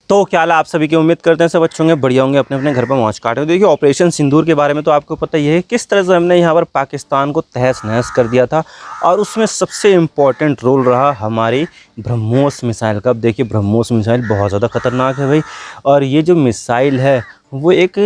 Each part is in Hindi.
तो क्या हाल है आप सभी की। उम्मीद करते हैं सब अच्छे होंगे, बढ़िया होंगे, अपने अपने घर पर मौज काटे। देखिए ऑपरेशन सिंदूर के बारे में तो आपको पता ही है किस तरह से हमने यहाँ पर पाकिस्तान को तहस नहस कर दिया था। और उसमें सबसे इम्पॉर्टेंट रोल रहा हमारी ब्रह्मोस मिसाइल का। अब देखिए ब्रह्मोस मिसाइल बहुत ज़्यादा ख़तरनाक है भाई। और ये जो मिसाइल है वो एक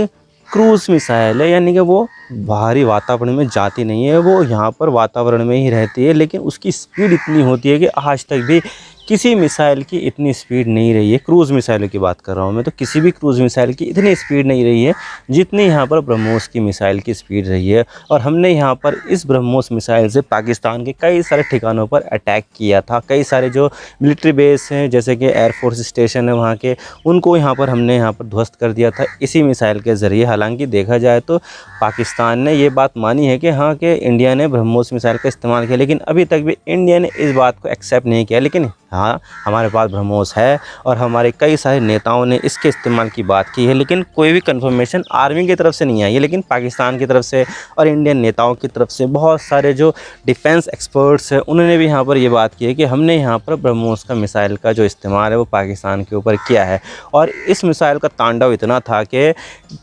क्रूज़ मिसाइल है, यानी कि वो बाहरी वातावरण में जाती नहीं है, वो यहाँ पर वातावरण में ही रहती है। लेकिन उसकी स्पीड इतनी होती है कि आज तक भी किसी मिसाइल की इतनी स्पीड नहीं रही है। क्रूज़ मिसाइल की बात कर रहा हूँ मैं, तो किसी भी क्रूज़ मिसाइल की इतनी स्पीड नहीं रही है जितनी यहाँ पर ब्रह्मोस की मिसाइल की स्पीड रही है। और हमने यहाँ पर इस ब्रह्मोस मिसाइल से पाकिस्तान के कई सारे ठिकानों पर अटैक किया था। कई सारे जो मिलिट्री बेस हैं जैसे कि एयरफोर्स स्टेशन है वहाँ के, उनको यहाँ पर हमने यहाँ पर ध्वस्त कर दिया था इसी मिसाइल के ज़रिए। हालांकि देखा जाए तो पाकिस्तान ने ये बात मानी है कि हाँ कि इंडिया ने ब्रह्मोस मिसाइल का इस्तेमाल किया, लेकिन अभी तक भी इंडिया ने इस बात को एक्सेप्ट नहीं किया। लेकिन हाँ, हमारे पास ब्रह्मोस है और हमारे कई सारे नेताओं ने इसके इस्तेमाल की बात की है, लेकिन कोई भी कंफर्मेशन आर्मी की तरफ से नहीं आई है। लेकिन पाकिस्तान की तरफ से और इंडियन नेताओं की तरफ से बहुत सारे जो डिफेंस एक्सपर्ट्स हैं उन्होंने भी यहाँ पर ये बात की है कि हमने यहाँ पर ब्रह्मोस का मिसाइल का जो इस्तेमाल है वो पाकिस्तान के ऊपर किया है। और इस मिसाइल का तांडव इतना था कि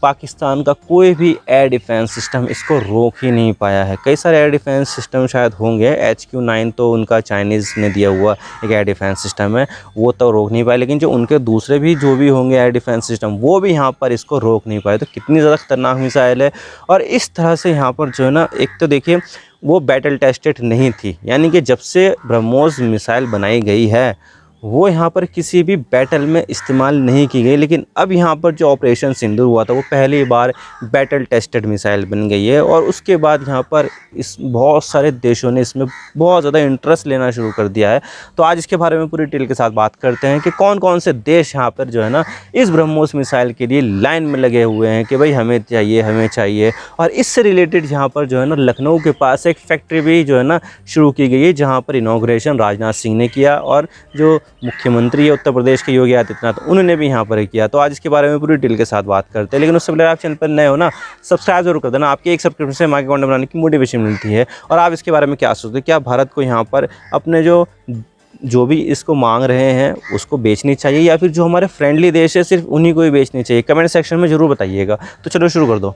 पाकिस्तान का कोई भी एयर डिफेंस सिस्टम इसको रोक ही नहीं पाया है। कई सारे एयर डिफेंस सिस्टम शायद होंगे, HQ-9 तो उनका चाइनीज़ ने दिया हुआ एक एयर डिफेंस सिस्टम है, वो तो रोक नहीं पाए। लेकिन जो उनके दूसरे भी जो भी होंगे एयर डिफेंस सिस्टम वो भी यहाँ पर इसको रोक नहीं पाए। तो कितनी ज़्यादा खतरनाक मिसाइल है। और इस तरह से यहाँ पर जो है ना, एक तो देखिए वो बैटल टेस्टेड नहीं थी, यानी कि जब से ब्रह्मोस मिसाइल बनाई गई है वो यहाँ पर किसी भी बैटल में इस्तेमाल नहीं की गई। लेकिन अब यहाँ पर जो ऑपरेशन सिंदूर हुआ था वो पहली बार बैटल टेस्टेड मिसाइल बन गई है। और उसके बाद यहाँ पर इस बहुत सारे देशों ने इसमें बहुत ज़्यादा इंटरेस्ट लेना शुरू कर दिया है। तो आज इसके बारे में पूरी डिटेल के साथ बात करते हैं कि कौन कौन से देश यहाँ पर जो है ना इस ब्रह्मोस मिसाइल के लिए लाइन में लगे हुए हैं कि भाई हमें चाहिए हमें चाहिए। और इससे रिलेटेड यहाँ पर जो है ना लखनऊ के पास एक फैक्ट्री भी जो है ना शुरू की गई है, जहाँ पर इनॉग्रेशन राजनाथ सिंह ने किया और जो मुख्यमंत्री है उत्तर प्रदेश के योगी आदित्यनाथ उन्होंने भी यहाँ पर किया। तो आज इसके बारे में पूरी डिटेल के साथ बात करते हैं। लेकिन उससे पहले आप चैनल पर नए हो ना, सब्सक्राइब जरूर कर देना। आपके एक सब्सक्रिप्शन से हमारे कंटेंट बनाने की मोटिवेशन मिलती है। और आप इसके बारे में क्या सोचते हैं, क्या भारत को यहाँ पर अपने जो भी इसको मांग रहे हैं उसको बेचनी चाहिए, या फिर जो हमारे फ्रेंडली देश है सिर्फ उन्हीं को ही बेचनी चाहिए? कमेंट सेक्शन में ज़रूर बताइएगा। तो चलो शुरू कर दो।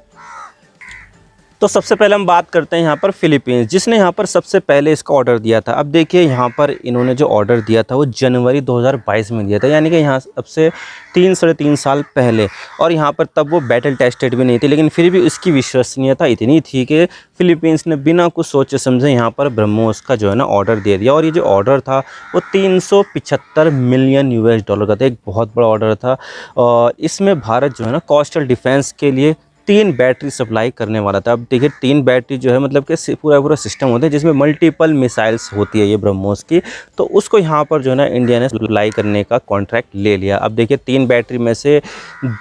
तो सबसे पहले हम बात करते हैं यहाँ पर फिलीपींस, जिसने यहाँ पर सबसे पहले इसका ऑर्डर दिया था। अब देखिए यहाँ पर इन्होंने जो ऑर्डर दिया था वो जनवरी 2022 में दिया था, यानी कि यहाँ अब से 3-3.5 साल पहले। और यहाँ पर तब वो बैटल टेस्टेड भी नहीं थी, लेकिन फिर भी इसकी विश्वसनीयता इतनी थी कि फिलीपींस ने बिना कुछ सोचे समझे यहाँ पर ब्रह्मोस का जो है ना ऑर्डर दे दिया। और ये जो ऑर्डर था वो 375 मिलियन US डॉलर का था, एक बहुत बड़ा ऑर्डर था। और इसमें भारत जो है ना कोस्टल डिफेंस के लिए 3 बैटरी सप्लाई करने वाला था। अब देखिए 3 बैटरी जो है मतलब कि पूरा सिस्टम होता है जिसमें मल्टीपल मिसाइल्स होती है ये ब्रह्मोस की, तो उसको यहाँ पर जो है ना इंडिया ने सप्लाई करने का कॉन्ट्रैक्ट ले लिया। अब देखिए 3 बैटरी में से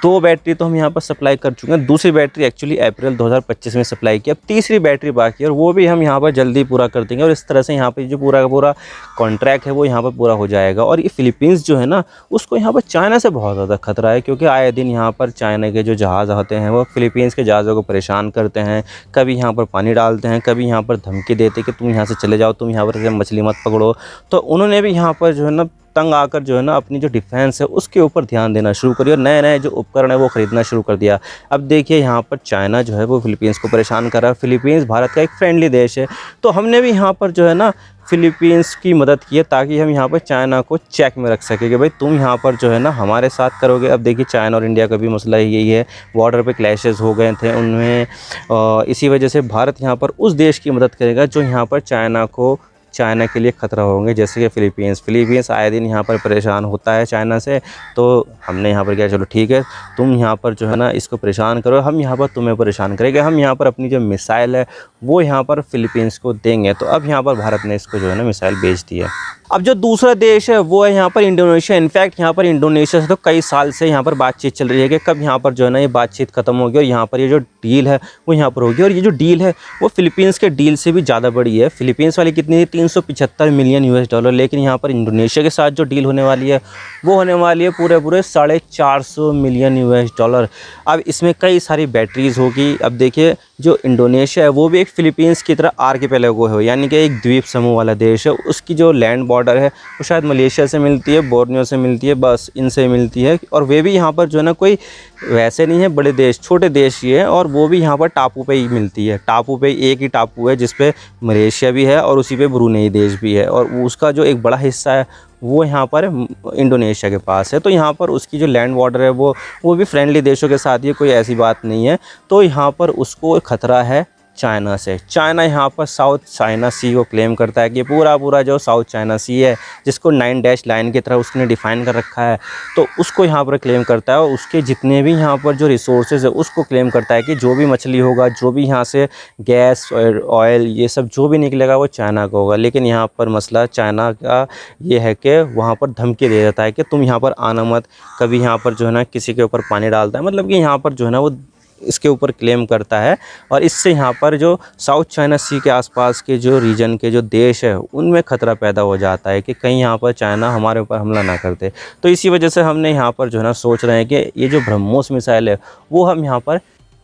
2 बैटरी तो हम यहाँ पर सप्लाई कर चुके हैं, दूसरी बैटरी एक्चुअली अप्रैल 2025 में सप्लाई की। अब तीसरी बैटरी बाकी है और वो भी हम यहाँ पर जल्दी पूरा कर देंगे। और इस तरह से यहाँ पर जो पूरा का पूरा कॉन्ट्रैक्ट है वो यहाँ पर पूरा हो जाएगा। और ये फिलीपींस जो है ना उसको यहाँ पर चाइना से बहुत ज़्यादा खतरा है, क्योंकि आए दिन यहाँ पर चाइना के जो जहाज़ आते हैं वो फिलीपींस के जहाज़ों को परेशान करते हैं। कभी यहाँ पर पानी डालते हैं, कभी यहाँ पर धमकी देते कि तुम यहाँ से चले जाओ, तुम यहाँ पर मछली मत पकड़ो। तो उन्होंने भी यहाँ पर जो है ना तंग आकर जो है ना अपनी जो डिफेंस है उसके ऊपर ध्यान देना शुरू करी और नए नए जो उपकरण है वो ख़रीदना शुरू कर दिया। अब देखिए यहाँ पर चाइना जो है वो फिलीपींस को परेशान कर रहा है। फिलीपींस भारत का एक फ्रेंडली देश है, तो हमने भी यहाँ पर जो है ना फिलीपींस की मदद की है ताकि हम यहाँ पर चाइना को चेक में रख सकें कि भाई तुम यहाँ पर जो है ना हमारे साथ करोगे। अब देखिए चाइना और इंडिया का भी मसला यही है, बॉर्डर पे क्लैशेस हो गए थे उनमें। इसी वजह से भारत यहाँ पर उस देश की मदद करेगा जो यहाँ पर चाइना के लिए ख़तरा होंगे, जैसे कि फिलीपींस आए दिन यहाँ पर परेशान होता है चाइना से। तो हमने यहाँ पर किया चलो ठीक है तुम यहाँ पर जो है ना इसको परेशान करो, हम यहाँ पर तुम्हें परेशान करेंगे। हम यहाँ पर अपनी जो मिसाइल है वो यहाँ पर फिलीपींस को देंगे। तो अब यहाँ पर भारत ने इसको जो है ना मिसाइल भेज दी है। अब जो दूसरा देश है वो है यहाँ पर इंडोनेशिया। इनफैक्ट यहाँ पर इंडोनेशिया से तो कई साल से यहाँ पर बातचीत चल रही है कि कब यहाँ पर जो है ना ये बातचीत ख़त्म होगी और यहाँ पर ये जो डील है वो यहाँ पर होगी। और ये जो डील है वो फिलीपींस के डील से भी ज़्यादा बड़ी है। फिलीपींस वाली कितनी थी 375 मिलियन US डॉलर, लेकिन यहाँ पर इंडोनेशिया के साथ जो डील होने वाली है वो होने वाली है पूरे 450 मिलियन US डॉलर। अब इसमें कई सारी बैटरीज़ होगी। अब देखिए जो इंडोनेशिया है वो भी एक फ़िलीपींस की तरह आर्किपेलागो है, यानी कि एक द्वीप समूह वाला देश है। उसकी जो लैंड बॉर्डर है वो शायद मलेशिया से मिलती है, बोर्नियो से मिलती है, बस इनसे मिलती है। और वे भी यहाँ पर जो है ना कोई वैसे नहीं है बड़े देश, छोटे देश ही है, और वो भी यहाँ पर टापू पे ही मिलती है। टापू पे एक ही टापू है जिस पे मलेशिया भी है और उसी पे ब्रुनेई देश भी है, और उसका जो एक बड़ा हिस्सा है वो यहाँ पर इंडोनेशिया के पास है। तो यहाँ पर उसकी जो लैंड बॉर्डर है वो भी फ्रेंडली देशों के साथ ही है, कोई ऐसी बात नहीं है। तो यहाँ पर उसको खतरा है चाइना से। चाइना यहाँ पर साउथ चाइना सी को क्लेम करता है कि पूरा जो साउथ चाइना सी है, जिसको 9 डैश लाइन की तरह उसने डिफ़ाइन कर रखा है, तो उसको यहाँ पर क्लेम करता है। और उसके जितने भी यहाँ पर जो रिसोर्सेज है उसको क्लेम करता है कि जो भी मछली होगा, जो भी यहाँ से गैस और ऑयल ये सब जो भी निकलेगा वो चाइना का होगा। लेकिन यहाँ पर मसला चाइना का ये है कि वहाँ पर धमकी दे देता है कि तुम यहाँ पर आना मत, कभी यहाँ पर जो है ना किसी के ऊपर पानी डालता है, मतलब कि यहाँ पर जो है ना वो इसके ऊपर क्लेम करता है। और इससे यहाँ पर जो साउथ चाइना सी के आसपास के जो रीजन के जो देश है उनमें ख़तरा पैदा हो जाता है कि कहीं यहाँ पर चाइना हमारे ऊपर हमला ना कर दे। तो इसी वजह से हमने यहाँ पर जो है ना सोच रहे हैं कि ये जो ब्रह्मोस मिसाइल है वो हम यहाँ पर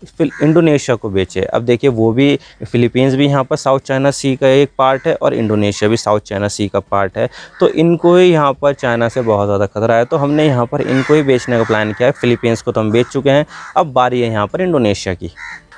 फिर इंडोनेशिया को बेचे। अब देखिए वो भी फ़िलीपींस भी यहाँ पर साउथ चाइना सी का एक पार्ट है और इंडोनेशिया भी साउथ चाइना सी का पार्ट है। तो इनको ही यहाँ पर चाइना से बहुत ज़्यादा खतरा है, तो हमने यहाँ पर इनको ही बेचने का प्लान किया है। फ़िलीपींस को तो हम बेच चुके हैं, अब बारी है यहाँ पर इंडोनेशिया की।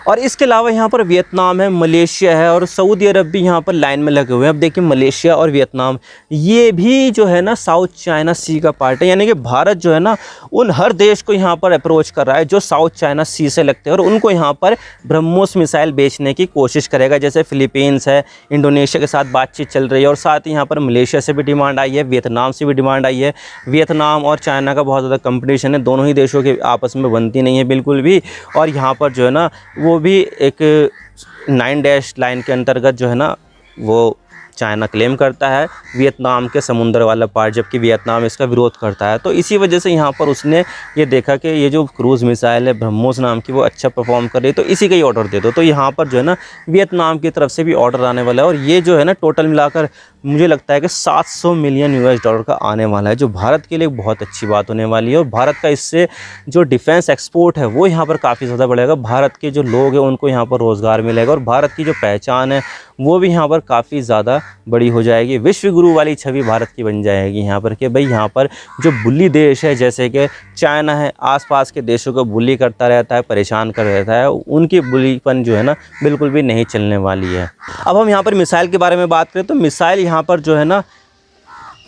और इसके अलावा यहाँ पर वियतनाम है, मलेशिया है और सऊदी अरब भी यहाँ पर लाइन में लगे हुए हैं। अब देखिए मलेशिया और वियतनाम ये भी जो है ना साउथ चाइना सी का पार्ट है, यानी कि भारत जो है ना उन हर देश को यहाँ पर अप्रोच कर रहा है जो साउथ चाइना सी से लगते हैं, और उनको यहाँ पर ब्रह्मोस मिसाइल बेचने की कोशिश करेगा। जैसे फ़िलीपींस है, इंडोनेशिया के साथ बातचीत चल रही है, और साथ ही यहाँ पर मलेशिया से भी डिमांड आई है, वियतनाम से भी डिमांड आई है। वियतनाम और चाइना का बहुत ज़्यादा कंपटीशन है, दोनों ही देशों के आपस में बनती नहीं है बिल्कुल भी। और यहाँ पर जो है ना वो भी एक 9 डैश लाइन के अंतर्गत जो है ना वो चाइना क्लेम करता है वियतनाम के समुंदर वाला पार्ट, जबकि वियतनाम इसका विरोध करता है। तो इसी वजह से यहाँ पर उसने ये देखा कि ये जो क्रूज़ मिसाइल है ब्रह्मोस नाम की वो अच्छा परफॉर्म कर रही है, तो इसी का ही ऑर्डर दे दो। तो यहाँ पर जो है ना वियतनाम की तरफ से भी ऑर्डर आने वाला है, और ये जो है ना टोटल मिलाकर मुझे लगता है कि 700 मिलियन US$ का आने वाला है, जो भारत के लिए बहुत अच्छी बात होने वाली है। और भारत का इससे जो डिफेंस एक्सपोर्ट है वो यहाँ पर काफ़ी ज़्यादा बढ़ेगा। भारत के जो लोग हैं उनको यहाँ पर रोज़गार मिलेगा, और भारत की जो पहचान है वो भी यहाँ पर काफ़ी ज़्यादा बड़ी हो जाएगी। विश्व गुरु वाली छवि भारत की बन जाएगी यहाँ पर कि भाई यहाँ पर जो बुल्ली देश है जैसे कि चाइना है, आसपास के देशों को बुली करता रहता है, परेशान कर रहता है, उनकी बुलीपन जो है ना बिल्कुल भी नहीं चलने वाली है। अब हम यहाँ पर मिसाइल के बारे में बात करें तो मिसाइल यहाँ पर जो है ना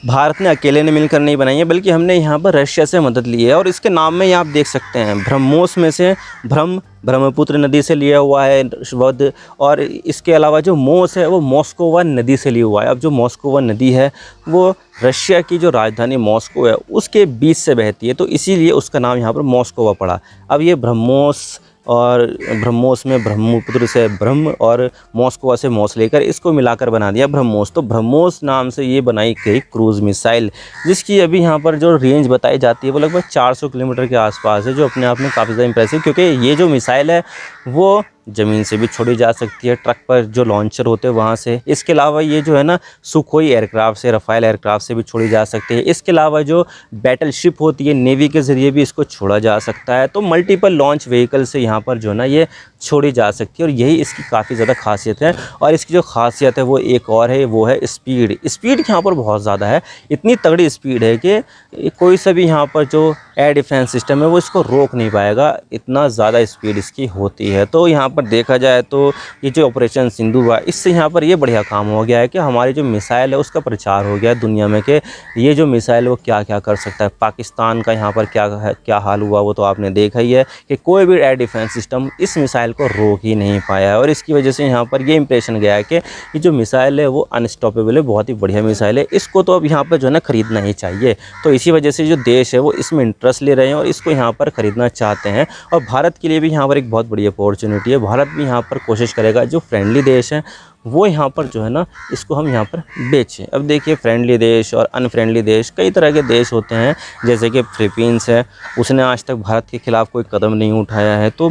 भारत ने अकेले ने मिलकर नहीं बनाई है, बल्कि हमने यहाँ पर रशिया से मदद ली है। और इसके नाम में ही आप देख सकते हैं ब्रह्मोस में से ब्रह्मपुत्र नदी से लिया हुआ है शब्द, और इसके अलावा जो मोस है वो मॉस्कोवा नदी से लिया हुआ है। अब जो मॉस्कोवा नदी है वो रशिया की जो राजधानी मॉस्को है उसके बीच से बहती है, तो इसीलिए उसका नाम यहाँ पर मॉस्कोवा पड़ा। अब ये ब्रह्मोस और ब्रह्मोस में ब्रह्मपुत्र से ब्रह्म और मॉस्कोवा से मॉस लेकर इसको मिलाकर बना दिया ब्रह्मोस। तो ब्रह्मोस नाम से ये बनाई गई क्रूज़ मिसाइल, जिसकी अभी यहाँ पर जो रेंज बताई जाती है वो लगभग 400 किलोमीटर के आसपास है, जो अपने आप में काफ़ी ज़्यादा इंप्रेसिव, क्योंकि ये जो मिसाइल है वो ज़मीन से भी छोड़ी जा सकती है, ट्रक पर जो लॉन्चर होते हैं वहाँ से। इसके अलावा ये जो है ना सुखोई एयरक्राफ्ट से, रफ़ाल एयरक्राफ्ट से भी छोड़ी जा सकती है। इसके अलावा जो बैटल शिप होती है नेवी के ज़रिए भी इसको छोड़ा जा सकता है। तो मल्टीपल लॉन्च व्हीकल से यहाँ पर जो है ना ये छोड़ी जा सकती है, और यही इसकी काफ़ी ज़्यादा खासियत है। और इसकी जो खासियत है वो एक और है, वो है स्पीड। स्पीड यहाँ पर बहुत ज़्यादा है, इतनी तगड़ी स्पीड है कि कोई सा भी यहाँ पर जो एयर डिफेंस सिस्टम है वो इसको रोक नहीं पाएगा, इतना ज़्यादा स्पीड इसकी होती है। तो यहाँ पर देखा जाए तो ये जो ऑपरेशन सिंदूर हुआ इससे यहाँ पर ये बढ़िया काम हो गया है कि हमारी जो मिसाइल है उसका प्रचार हो गया दुनिया में कि ये जो मिसाइल वो क्या क्या कर सकता है। पाकिस्तान का यहाँ पर क्या हाल हुआ वो तो आपने देखा ही है कि कोई भी एयर डिफेंस सिस्टम इस मिसाइल को रोक ही नहीं पाया है, और इसकी वजह से यहाँ पर ये इंप्रेशन गया है कि ये जो मिसाइल है वो अनस्टॉपेबल है, बहुत ही बढ़िया मिसाइल है, इसको तो अब यहाँ पर जो है ना ख़रीदना ही चाहिए। तो इसी वजह से जो देश है वो इसमें इंटरेस्ट ले रहे हैं और इसको यहाँ पर ख़रीदना चाहते हैं, और भारत के लिए भी यहाँ पर एक बहुत बड़ी अपॉर्चुनिटी है। भारत भी यहाँ पर कोशिश करेगा जो फ्रेंडली देश हैं वो यहाँ पर जो है ना इसको हम यहाँ पर बेचें। अब देखिए फ्रेंडली देश और अनफ्रेंडली देश कई तरह के देश होते हैं, जैसे कि फ़िलीपींस है, उसने आज तक भारत के ख़िलाफ़ कोई कदम नहीं उठाया है, तो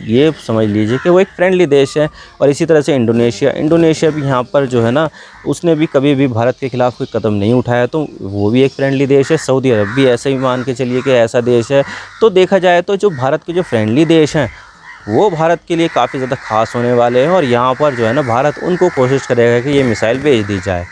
ये समझ लीजिए कि वो एक फ्रेंडली देश है। और इसी तरह से इंडोनेशिया भी यहाँ पर जो है ना उसने भी कभी भी भारत के ख़िलाफ़ कोई कदम नहीं उठाया, तो वो भी एक फ्रेंडली देश है। सऊदी अरब भी ऐसे ही मान के चलिए कि ऐसा देश है। तो देखा जाए तो जो भारत के जो फ्रेंडली देश हैं वो भारत के लिए काफ़ी ज़्यादा खास होने वाले हैं और यहाँ पर जो है ना भारत उनको कोशिश करेगा कि ये मिसाइल भेज दी जाए।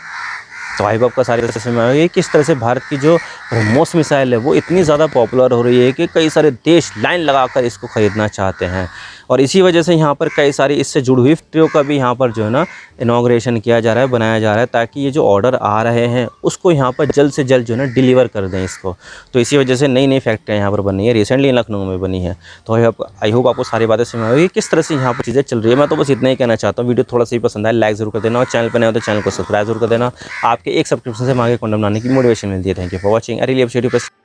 तो आई होप आपका सारी तरह से समझ में आएगी किस तरह से भारत की जो ब्रह्मोस मिसाइल है वो इतनी ज़्यादा पॉपुलर हो रही है कि कई सारे देश लाइन लगाकर इसको ख़रीदना चाहते हैं। और इसी वजह से यहाँ पर कई सारी इससे जुड़ी हुई फैक्ट्रियों का भी यहाँ पर जो है ना इनॉग्रेशन किया जा रहा है, बनाया जा रहा है, ताकि ये जो ऑर्डर आ रहे हैं उसको यहाँ पर जल्द से जल्द जो है ना डिलीवर कर दें इसको। तो इसी वजह से नई नई फैक्ट्रियाँ यहाँ पर बनी है, रिसेंटली लखनऊ में बनी है। तो आई होप आपको सारी बातें समझ में आएगी किस तरह से यहाँ पर चीज़ें चल रही है। मैं तो बस इतना ही कहना चाहता हूँ, वीडियो थोड़ा सा ही पसंद आए लाइक जरूर कर देना और चैनल पर नए हो तो चैनल को सब्सक्राइब जरूर कर देना। आपके एक सब्सक्रिप्शन से आगे कंटेंट बनाने की मोटिवेशन मिलती है। Thank you for watching. I really appreciate you.